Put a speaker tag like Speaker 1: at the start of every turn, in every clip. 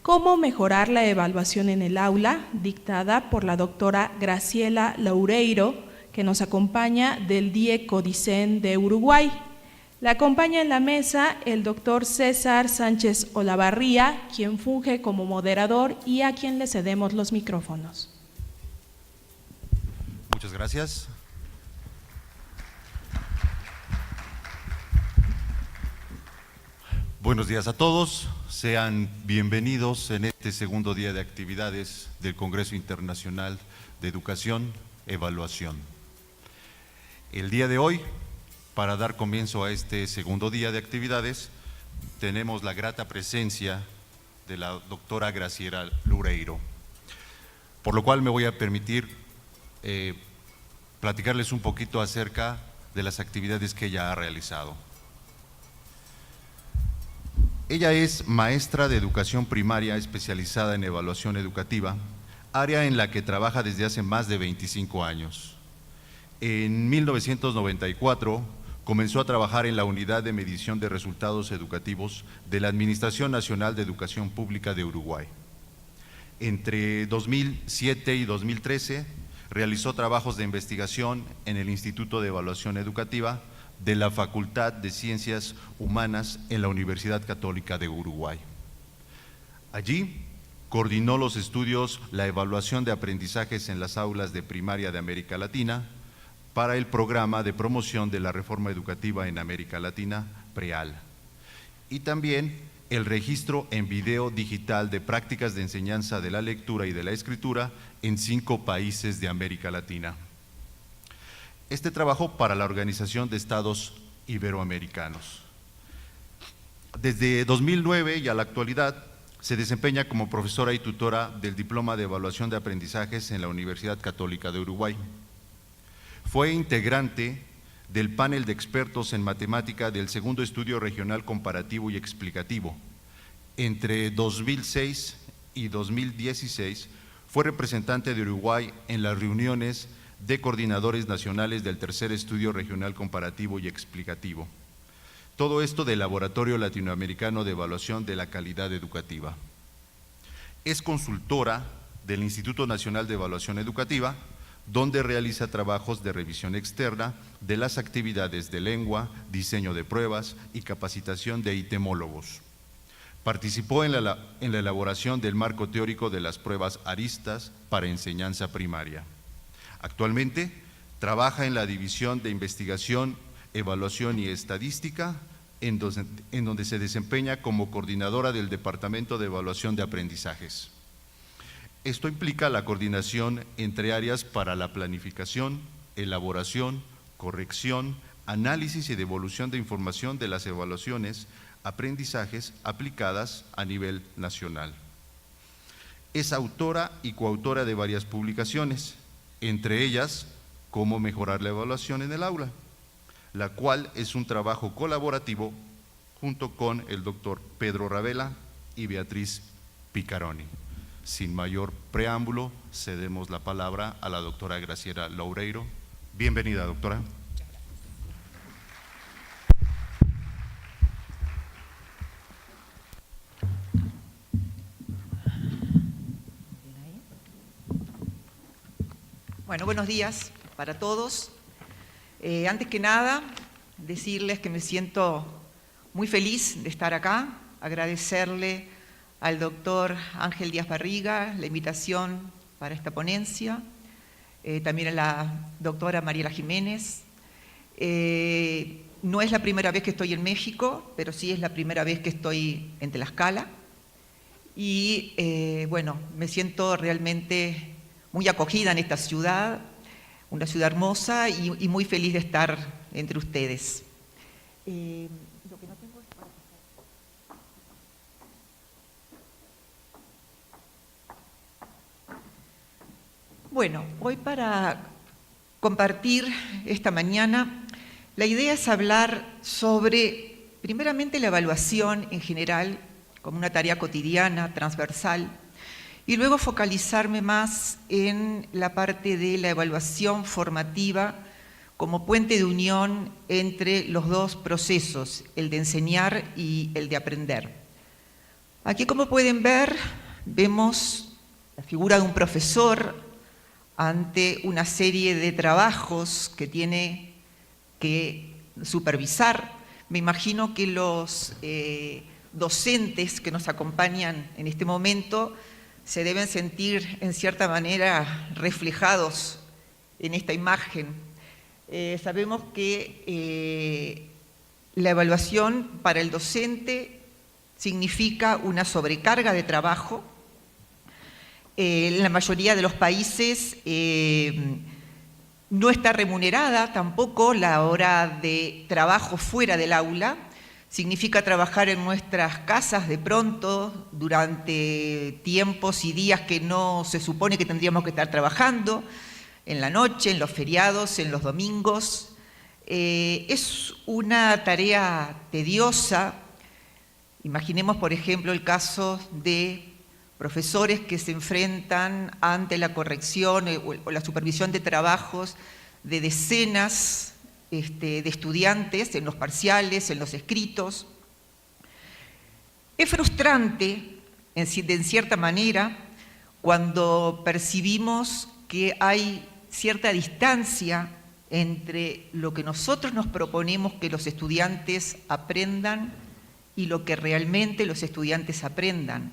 Speaker 1: ¿Cómo mejorar la evaluación en el aula?, dictada por la doctora Graciela Loureiro, que nos acompaña del DIE Codicen de Uruguay. La acompaña en la mesa el doctor César Sánchez Olavarría, quien funge como moderador y a quien le cedemos los micrófonos.
Speaker 2: Muchas gracias. Buenos días a todos, sean bienvenidos en este segundo día de actividades del Congreso Internacional de Educación, Evaluación. El día de hoy, para dar comienzo a este segundo día de actividades, tenemos la grata presencia de la doctora Graciela Loureiro, por lo cual me voy a permitir platicarles un poquito acerca de las actividades que ella ha realizado. Ella es maestra de educación primaria especializada en evaluación educativa, área en la que trabaja desde hace más de 25 años. En 1994 comenzó a trabajar en la Unidad de Medición de Resultados Educativos de la Administración Nacional de Educación Pública de Uruguay. Entre 2007 y 2013 realizó trabajos de investigación en el Instituto de Evaluación Educativa de la Facultad de Ciencias Humanas en la Universidad Católica de Uruguay. Allí coordinó los estudios La evaluación de aprendizajes en las aulas de primaria de América Latina para el Programa de Promoción de la Reforma Educativa en América Latina, PREAL, y también el registro en video digital de prácticas de enseñanza de la lectura y de la escritura en 5 países de América Latina. Este trabajó para la Organización de Estados Iberoamericanos. Desde 2009 y a la actualidad se desempeña como profesora y tutora del Diploma de Evaluación de Aprendizajes en la Universidad Católica de Uruguay. Fue integrante del panel de expertos en matemática del Segundo Estudio Regional Comparativo y Explicativo. Entre 2006 y 2016 fue representante de Uruguay en las reuniones de coordinadores nacionales del Tercer Estudio Regional Comparativo y Explicativo. Todo esto del Laboratorio Latinoamericano de Evaluación de la Calidad Educativa. Es consultora del Instituto Nacional de Evaluación Educativa, donde realiza trabajos de revisión externa de las actividades de lengua, diseño de pruebas y capacitación de itemólogos. Participó en la elaboración del marco teórico de las pruebas aristas para enseñanza primaria. Actualmente trabaja en la División de Investigación, Evaluación y Estadística, en donde se desempeña como coordinadora del Departamento de Evaluación de Aprendizajes. Esto implica la coordinación entre áreas para la planificación, elaboración, corrección, análisis y devolución de información de las evaluaciones, aprendizajes aplicadas a nivel nacional. Es autora y coautora de varias publicaciones, entre ellas, Cómo mejorar la evaluación en el aula, la cual es un trabajo colaborativo junto con el doctor Pedro Ravela y Beatriz Picaroni. Sin mayor preámbulo, cedemos la palabra a la doctora Graciela Loureiro. Bienvenida, doctora.
Speaker 3: Bueno, buenos días para todos. Antes que nada, decirles que me siento muy feliz de estar acá, agradecerle al doctor Ángel Díaz Barriga la invitación para esta ponencia, también a la doctora Mariela Jiménez. No es la primera vez que estoy en México, pero sí es la primera vez que estoy en Tlaxcala. Y bueno, me siento realmente muy acogida en esta ciudad, una ciudad hermosa y muy feliz de estar entre ustedes. Lo que no tengo es para pasar. Bueno, hoy para compartir esta mañana, la idea es hablar sobre, primeramente, la evaluación en general, como una tarea cotidiana, transversal, y luego focalizarme más en la parte de la evaluación formativa como puente de unión entre los dos procesos, el de enseñar y el de aprender. Aquí, como pueden ver, vemos la figura de un profesor ante una serie de trabajos que tiene que supervisar. Me imagino que los docentes que nos acompañan en este momento se deben sentir en cierta manera reflejados en esta imagen. Sabemos que la evaluación para el docente significa una sobrecarga de trabajo. En la mayoría de los países no está remunerada tampoco la hora de trabajo fuera del aula. Significa trabajar en nuestras casas de pronto durante tiempos y días que no se supone que tendríamos que estar trabajando, en la noche, en los feriados, en los domingos. Es una tarea tediosa. Imaginemos, por ejemplo, el caso de profesores que se enfrentan ante la corrección o la supervisión de trabajos de decenas de estudiantes en los parciales, en los escritos. Es frustrante, en cierta manera, cuando percibimos que hay cierta distancia entre lo que nosotros nos proponemos que los estudiantes aprendan y lo que realmente los estudiantes aprendan.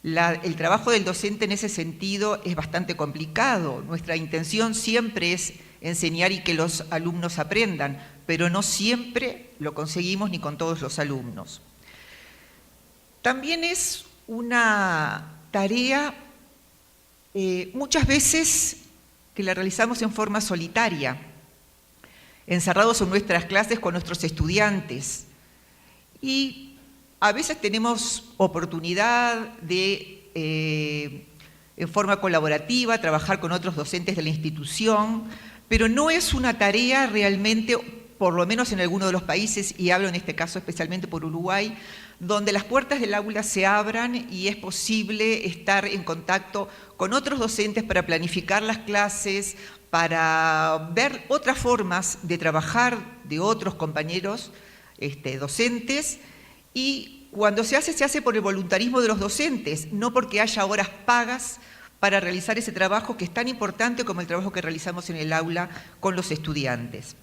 Speaker 3: El trabajo del docente en ese sentido es bastante complicado. Nuestra intención siempre es enseñar y que los alumnos aprendan, pero no siempre lo conseguimos ni con todos los alumnos. También es una tarea muchas veces que la realizamos en forma solitaria, encerrados en nuestras clases con nuestros estudiantes. Y a veces tenemos oportunidad de, en forma colaborativa, trabajar con otros docentes de la institución, pero no es una tarea realmente, por lo menos en algunos de los países, y hablo en este caso especialmente por Uruguay, donde las puertas del aula se abran y es posible estar en contacto con otros docentes para planificar las clases, para ver otras formas de trabajar de otros compañeros docentes, y cuando se hace por el voluntarismo de los docentes, no porque haya horas pagas para realizar ese trabajo que es tan importante como el trabajo que realizamos en el aula con los estudiantes.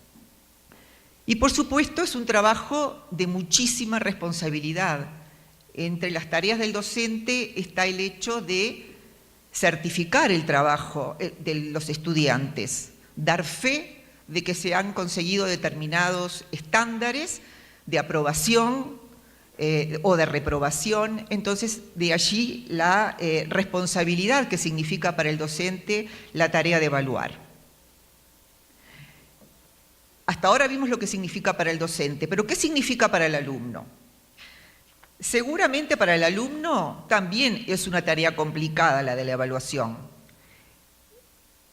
Speaker 3: Y por supuesto es un trabajo de muchísima responsabilidad. Entre las tareas del docente está el hecho de certificar el trabajo de los estudiantes, dar fe de que se han conseguido determinados estándares de aprobación o de reprobación. Entonces, de allí la responsabilidad que significa para el docente la tarea de evaluar. Hasta ahora vimos lo que significa para el docente, pero ¿qué significa para el alumno? Seguramente para el alumno también es una tarea complicada la de la evaluación.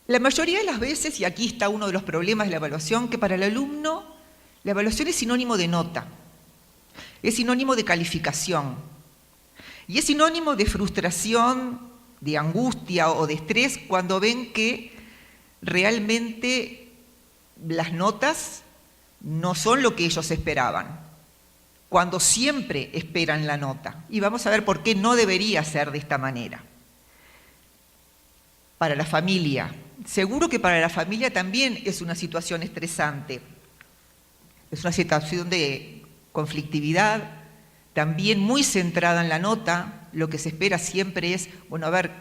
Speaker 3: La mayoría de las veces, y aquí está uno de los problemas de la evaluación, que para el alumno la evaluación es sinónimo de nota, es sinónimo de calificación y es sinónimo de frustración, de angustia o de estrés cuando ven que realmente las notas no son lo que ellos esperaban, cuando siempre esperan la nota. Y vamos a ver por qué no debería ser de esta manera. Para la familia, seguro que para la familia también es una situación estresante, es una situación de conflictividad, también muy centrada en la nota. Lo que se espera siempre es, bueno, a ver,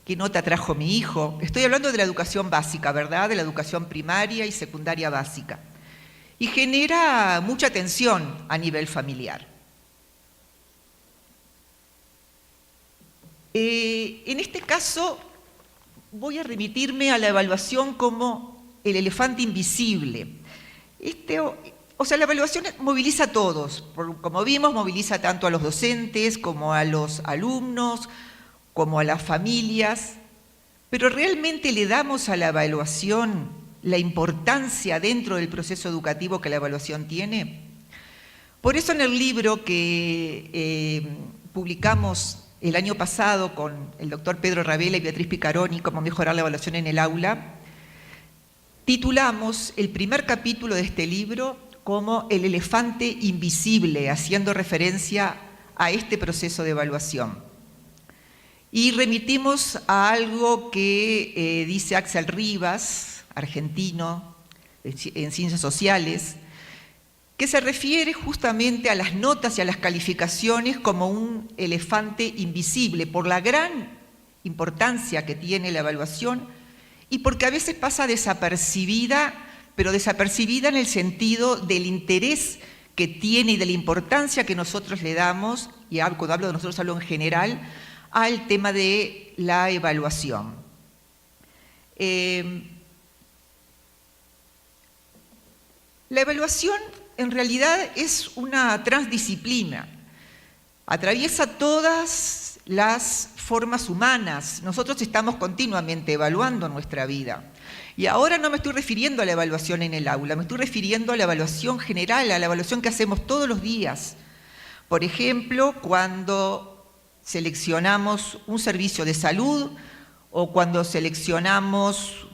Speaker 3: ¿qué nota trajo mi hijo? Estoy hablando de la educación básica, ¿verdad? De la educación primaria y secundaria básica. Y genera mucha tensión a nivel familiar. En este caso, voy a remitirme a la evaluación como el elefante invisible. La evaluación moviliza a todos. Como vimos, moviliza tanto a los docentes como a los alumnos, como a las familias, pero ¿realmente le damos a la evaluación la importancia dentro del proceso educativo que la evaluación tiene? Por eso en el libro que publicamos el año pasado con el doctor Pedro Ravela y Beatriz Picaroni, Cómo mejorar la evaluación en el aula, titulamos el primer capítulo de este libro como El elefante invisible, haciendo referencia a este proceso de evaluación. Y remitimos a algo que dice Axel Rivas, argentino, en Ciencias Sociales, que se refiere justamente a las notas y a las calificaciones como un elefante invisible, por la gran importancia que tiene la evaluación y porque a veces pasa desapercibida, pero desapercibida en el sentido del interés que tiene y de la importancia que nosotros le damos, y cuando hablo de nosotros hablo en general, al tema de la evaluación. La evaluación en realidad es una transdisciplina, atraviesa todas las formas humanas. Nosotros estamos continuamente evaluando nuestra vida. Y ahora no me estoy refiriendo a la evaluación en el aula, me estoy refiriendo a la evaluación general, a la evaluación que hacemos todos los días. Por ejemplo, cuando seleccionamos un servicio de salud o cuando seleccionamos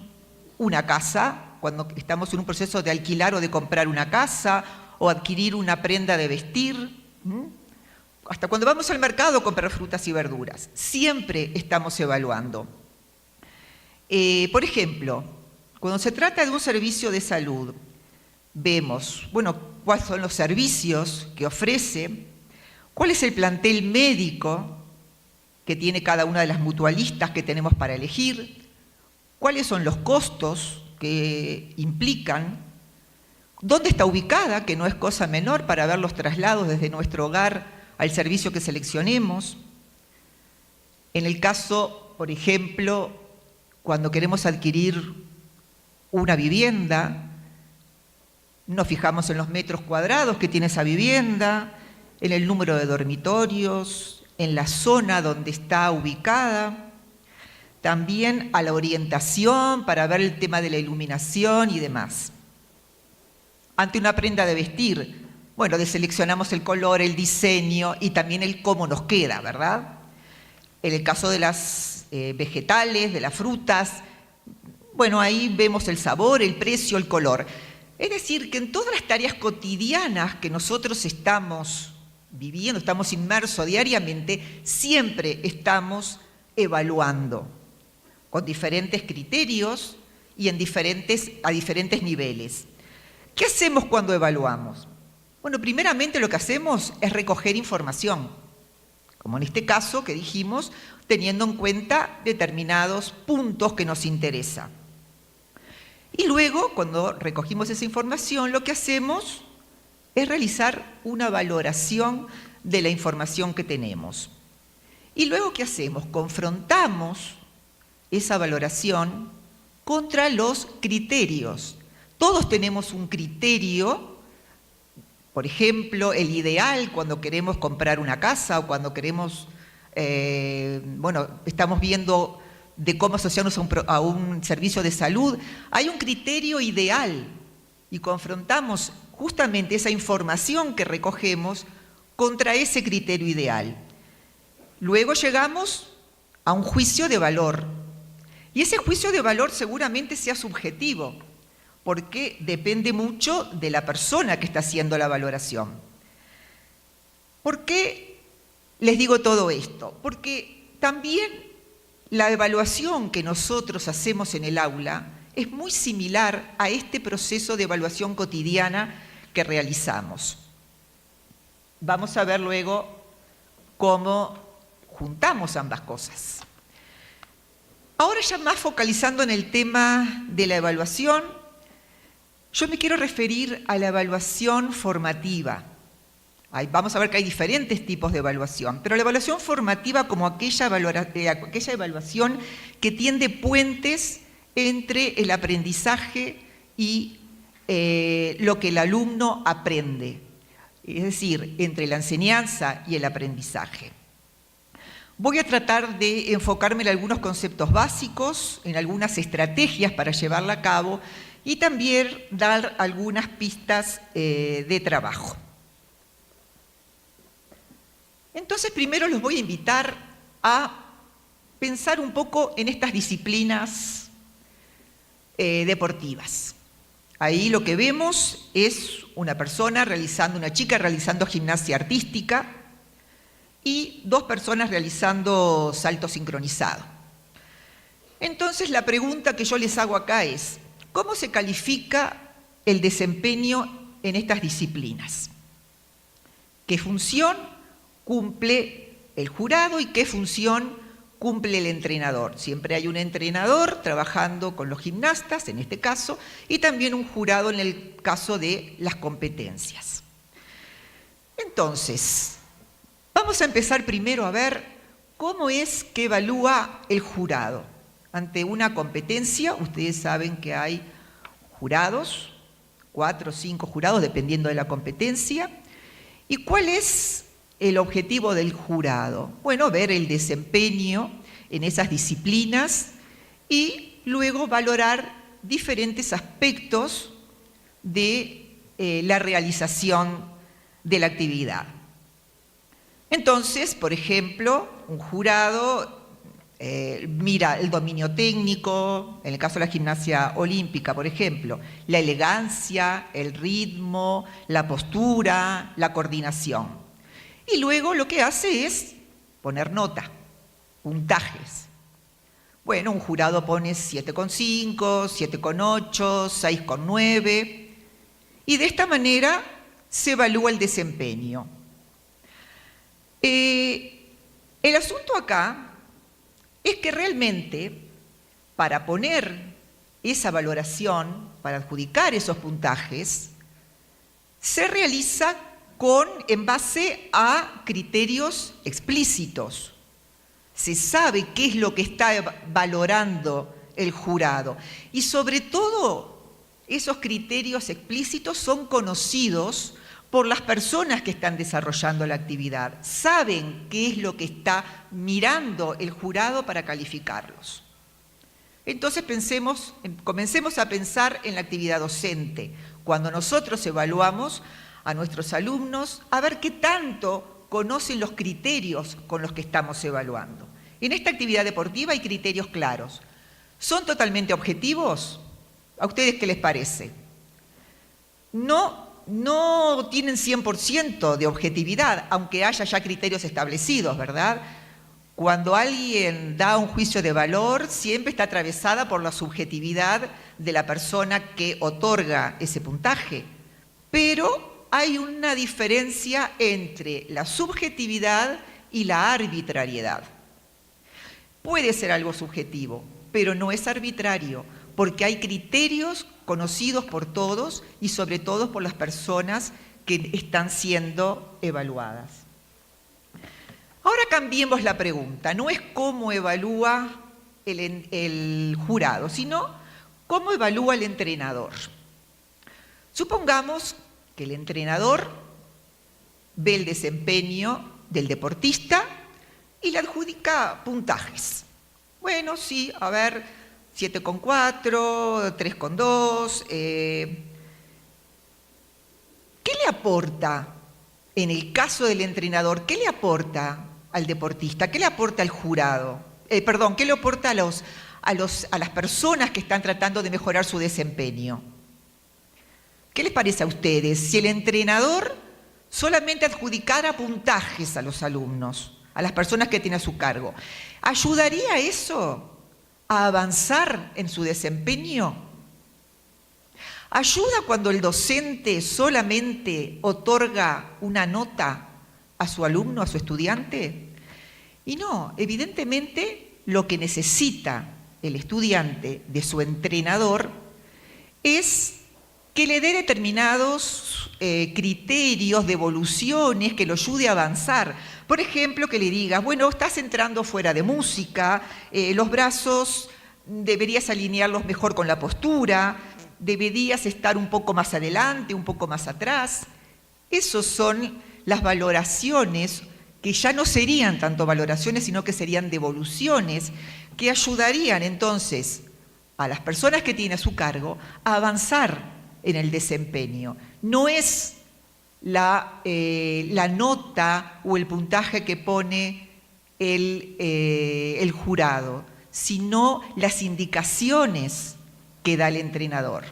Speaker 3: una casa, cuando estamos en un proceso de alquilar o de comprar una casa o adquirir una prenda de vestir, hasta cuando vamos al mercado a comprar frutas y verduras. Siempre estamos evaluando. Por ejemplo, cuando se trata de un servicio de salud, vemos, bueno, cuáles son los servicios que ofrece, cuál es el plantel médico que tiene cada una de las mutualistas que tenemos para elegir, cuáles son los costos que implican, dónde está ubicada, que no es cosa menor para ver los traslados desde nuestro hogar al servicio que seleccionemos. En el caso, por ejemplo, cuando queremos adquirir una vivienda, nos fijamos en los metros cuadrados que tiene esa vivienda, en el número de dormitorios, en la zona donde está ubicada, también a la orientación para ver el tema de la iluminación y demás. Ante una prenda de vestir, bueno, deseleccionamos el color, el diseño y también el cómo nos queda, ¿verdad? En el caso de las vegetales, de las frutas, bueno, ahí vemos el sabor, el precio, el color. Es decir, que en todas las tareas cotidianas que nosotros estamos viviendo, estamos inmersos diariamente, siempre estamos evaluando con diferentes criterios y a diferentes niveles. ¿Qué hacemos cuando evaluamos? Bueno, primeramente lo que hacemos es recoger información, como en este caso que dijimos, teniendo en cuenta determinados puntos que nos interesan. Y luego, cuando recogimos esa información, lo que hacemos es realizar una valoración de la información que tenemos. Y luego, ¿qué hacemos? Confrontamos esa valoración contra los criterios. Todos tenemos un criterio, por ejemplo, el ideal cuando queremos comprar una casa o cuando queremos, estamos viendo de cómo asociarnos a un servicio de salud. Hay un criterio ideal y confrontamos justamente esa información que recogemos contra ese criterio ideal. Luego llegamos a un juicio de valor. Y ese juicio de valor seguramente sea subjetivo, porque depende mucho de la persona que está haciendo la valoración. ¿Por qué les digo todo esto? Porque también la evaluación que nosotros hacemos en el aula es muy similar a este proceso de evaluación cotidiana que realizamos. Vamos a ver luego cómo juntamos ambas cosas. Ahora ya más focalizando en el tema de la evaluación, yo me quiero referir a la evaluación formativa. Vamos a ver que hay diferentes tipos de evaluación, pero la evaluación formativa como aquella evaluación que tiende puentes entre el aprendizaje y lo que el alumno aprende, es decir, entre la enseñanza y el aprendizaje. Voy a tratar de enfocarme en algunos conceptos básicos, en algunas estrategias para llevarla a cabo y también dar algunas pistas de trabajo. Entonces, primero los voy a invitar a pensar un poco en estas disciplinas deportivas. Ahí lo que vemos es una chica realizando gimnasia artística. y 2 personas realizando salto sincronizado. Entonces, la pregunta que yo les hago acá es, ¿cómo se califica el desempeño en estas disciplinas? ¿Qué función cumple el jurado y qué función cumple el entrenador? Siempre hay un entrenador trabajando con los gimnastas, en este caso, y también un jurado en el caso de las competencias. Entonces, vamos a empezar primero a ver cómo es que evalúa el jurado. Ante una competencia, ustedes saben que hay jurados, 4 o 5 jurados, dependiendo de la competencia. ¿Y cuál es el objetivo del jurado? Bueno, ver el desempeño en esas disciplinas y luego valorar diferentes aspectos de la realización de la actividad. Entonces, por ejemplo, un jurado mira el dominio técnico, en el caso de la gimnasia olímpica, por ejemplo, la elegancia, el ritmo, la postura, la coordinación. Y luego lo que hace es poner nota, puntajes. Bueno, un jurado pone 7,5, 7,8, 6,9, y de esta manera se evalúa el desempeño. El asunto acá es que realmente para poner esa valoración, para adjudicar esos puntajes, se realiza en base a criterios explícitos. Se sabe qué es lo que está valorando el jurado. Y sobre todo, esos criterios explícitos son conocidos por las personas que están desarrollando la actividad. Saben qué es lo que está mirando el jurado para calificarlos. Entonces comencemos a pensar en la actividad docente. Cuando nosotros evaluamos a nuestros alumnos, a ver qué tanto conocen los criterios con los que estamos evaluando. En esta actividad deportiva hay criterios claros. ¿Son totalmente objetivos? ¿A ustedes qué les parece? No tienen 100% de objetividad, aunque haya ya criterios establecidos, ¿verdad? Cuando alguien da un juicio de valor, siempre está atravesada por la subjetividad de la persona que otorga ese puntaje. Pero hay una diferencia entre la subjetividad y la arbitrariedad. Puede ser algo subjetivo, pero no es arbitrario, porque hay criterios conocidos por todos y sobre todo por las personas que están siendo evaluadas. Ahora cambiemos la pregunta. No es cómo evalúa el jurado, sino cómo evalúa el entrenador. Supongamos que el entrenador ve el desempeño del deportista y le adjudica puntajes. Bueno, sí, a ver, 7,4, 3,2. ¿Qué le aporta en el caso del entrenador? ¿Qué le aporta al deportista? ¿Qué le aporta al jurado? ¿Qué le aporta a las personas que están tratando de mejorar su desempeño? ¿Qué les parece a ustedes si el entrenador solamente adjudicara puntajes a los alumnos, a las personas que tiene a su cargo? ¿Ayudaría eso a avanzar en su desempeño? ¿Ayuda cuando el docente solamente otorga una nota a su alumno, a su estudiante? Y no, evidentemente lo que necesita el estudiante de su entrenador es que le dé determinados criterios de evoluciones que lo ayude a avanzar. Por ejemplo, que le digas, bueno, estás entrando fuera de música, los brazos deberías alinearlos mejor con la postura, deberías estar un poco más adelante, un poco más atrás. Esas son las valoraciones que ya no serían tanto valoraciones, sino que serían devoluciones, que ayudarían entonces a las personas que tiene a su cargo a avanzar en el desempeño. No es la nota o el puntaje que pone el jurado, sino las indicaciones que da el entrenador.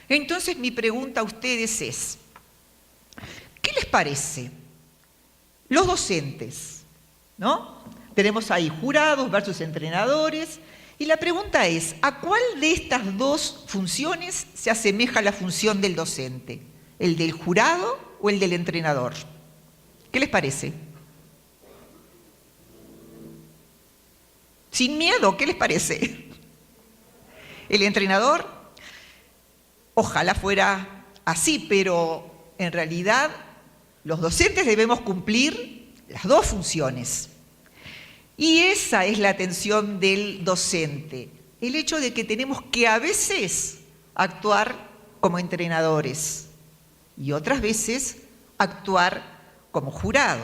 Speaker 3: Entonces mi pregunta a ustedes es, ¿qué les parece? los docentes, ¿no? Tenemos ahí jurados versus entrenadores, y la pregunta es, ¿a cuál de estas dos funciones se asemeja la función del docente? ¿El del jurado o el del entrenador? ¿Qué les parece? Sin miedo, ¿qué les parece? El entrenador, ojalá fuera así, pero en realidad los docentes debemos cumplir las dos funciones. Y esa es la tensión del docente, el hecho de que tenemos que a veces actuar como entrenadores y otras veces actuar como jurado.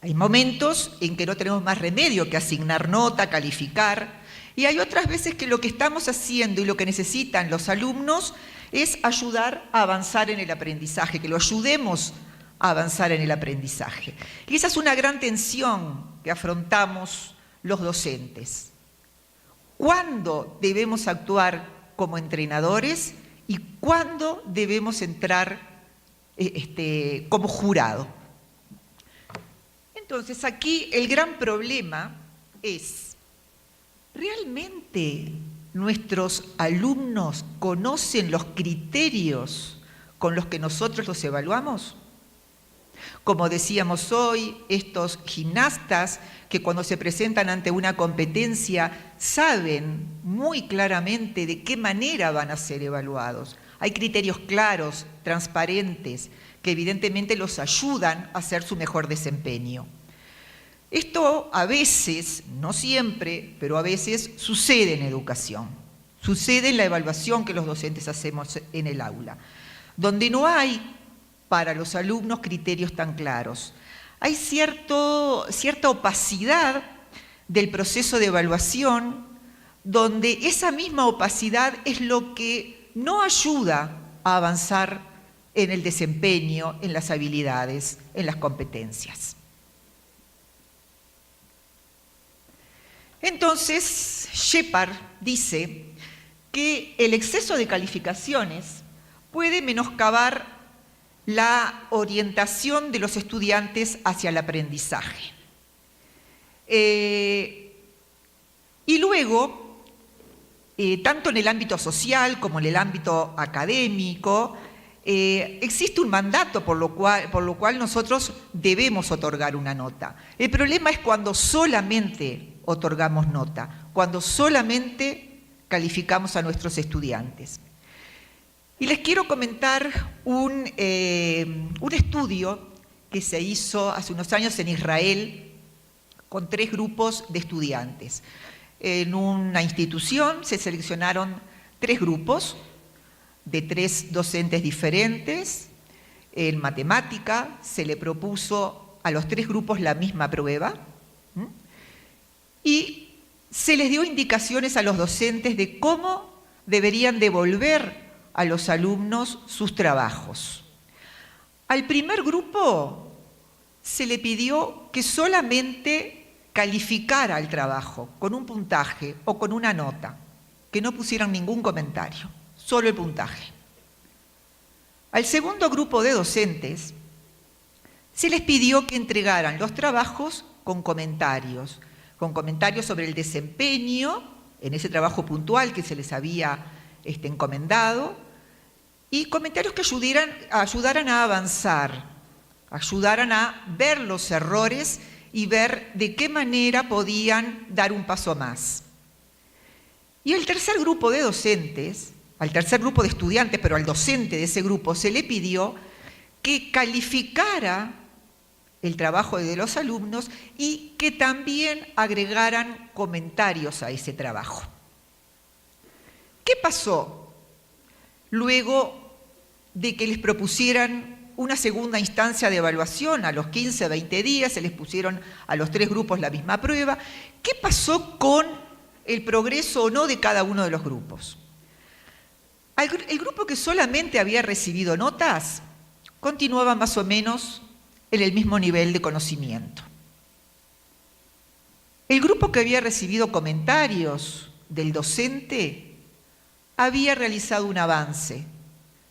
Speaker 3: Hay momentos en que no tenemos más remedio que asignar nota, calificar, y hay otras veces que lo que estamos haciendo y lo que necesitan los alumnos es ayudar a avanzar en el aprendizaje, que lo ayudemos a avanzar en el aprendizaje. Y esa es una gran tensión que afrontamos los docentes. ¿Cuándo debemos actuar como entrenadores y cuándo debemos entrar como jurado? Entonces, aquí el gran problema es, ¿realmente nuestros alumnos conocen los criterios con los que nosotros los evaluamos? Como decíamos hoy, estos gimnastas que cuando se presentan ante una competencia saben muy claramente de qué manera van a ser evaluados. Hay criterios claros, transparentes, que evidentemente los ayudan a hacer su mejor desempeño. Esto a veces, no siempre, pero a veces sucede en educación. Sucede en la evaluación que los docentes hacemos en el aula, donde no hay para los alumnos criterios tan claros. Hay cierta opacidad del proceso de evaluación, donde esa misma opacidad es lo que no ayuda a avanzar en el desempeño, en las habilidades, en las competencias. Entonces, Shepard dice que el exceso de calificaciones puede menoscabar la orientación de los estudiantes hacia el aprendizaje. Y luego, tanto en el ámbito social como en el ámbito académico, existe un mandato por lo cual nosotros debemos otorgar una nota. El problema es cuando solamente otorgamos nota, cuando solamente calificamos a nuestros estudiantes. Y les quiero comentar un estudio que se hizo hace unos años en Israel con 3 grupos de estudiantes. En una institución se seleccionaron 3 grupos de 3 docentes diferentes. En matemática se le propuso a los 3 grupos la misma prueba y se les dio indicaciones a los docentes de cómo deberían devolver a los alumnos sus trabajos. Al primer grupo se le pidió que solamente calificara el trabajo con un puntaje o con una nota, que no pusieran ningún comentario, solo el puntaje. Al segundo grupo de docentes se les pidió que entregaran los trabajos con comentarios sobre el desempeño en ese trabajo puntual que se les había encomendado, y comentarios que ayudaran a avanzar, ayudaran a ver los errores y ver de qué manera podían dar un paso más. Y el tercer grupo de docentes, al tercer grupo de estudiantes, pero al docente de ese grupo, se le pidió que calificara el trabajo de los alumnos y que también agregaran comentarios a ese trabajo. ¿Qué pasó luego de que les propusieran una segunda instancia de evaluación? A los 15, 20 días se les pusieron a los 3 grupos la misma prueba. ¿Qué pasó con el progreso o no de cada uno de los grupos? El grupo que solamente había recibido notas continuaba más o menos en el mismo nivel de conocimiento. El grupo que había recibido comentarios del docente había realizado un avance.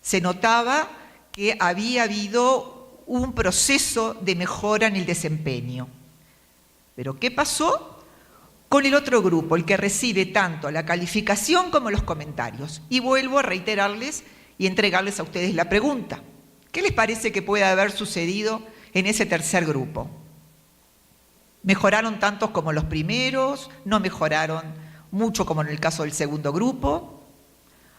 Speaker 3: Se notaba que había habido un proceso de mejora en el desempeño. Pero ¿qué pasó con el otro grupo, el que recibe tanto la calificación como los comentarios? Y vuelvo a reiterarles y entregarles a ustedes la pregunta. ¿Qué les parece que puede haber sucedido en ese tercer grupo? ¿Mejoraron tantos como los primeros? ¿No mejoraron mucho como en el caso del segundo grupo?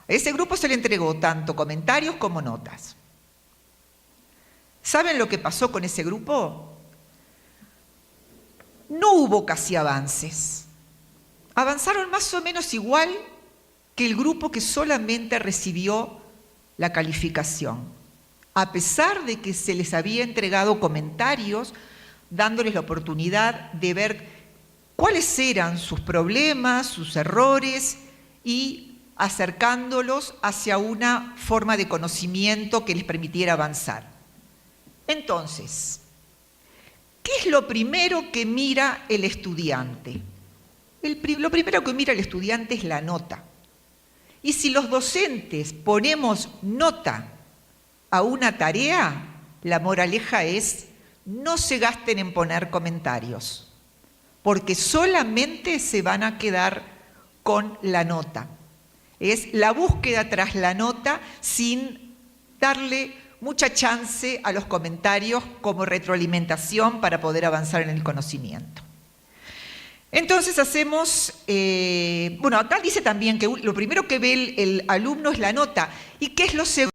Speaker 3: A ese grupo se le entregó tanto comentarios como notas. ¿Saben lo que pasó con ese grupo? No hubo casi avances. Avanzaron más o menos igual que el grupo que solamente recibió la calificación, a pesar de que se les había entregado comentarios, dándoles la oportunidad de ver cuáles eran sus problemas, sus errores y acercándolos hacia una forma de conocimiento que les permitiera avanzar. Entonces, ¿qué es lo primero que mira el estudiante? Lo primero que mira el estudiante es la nota. Y si los docentes ponemos nota a una tarea, la moraleja es: no se gasten en poner comentarios, porque solamente se van a quedar con la nota. Es la búsqueda tras la nota sin darle mucha chance a los comentarios como retroalimentación para poder avanzar en el conocimiento. Entonces hacemos, bueno, acá dice también que lo primero que ve el alumno es la nota. ¿Y qué es lo segundo?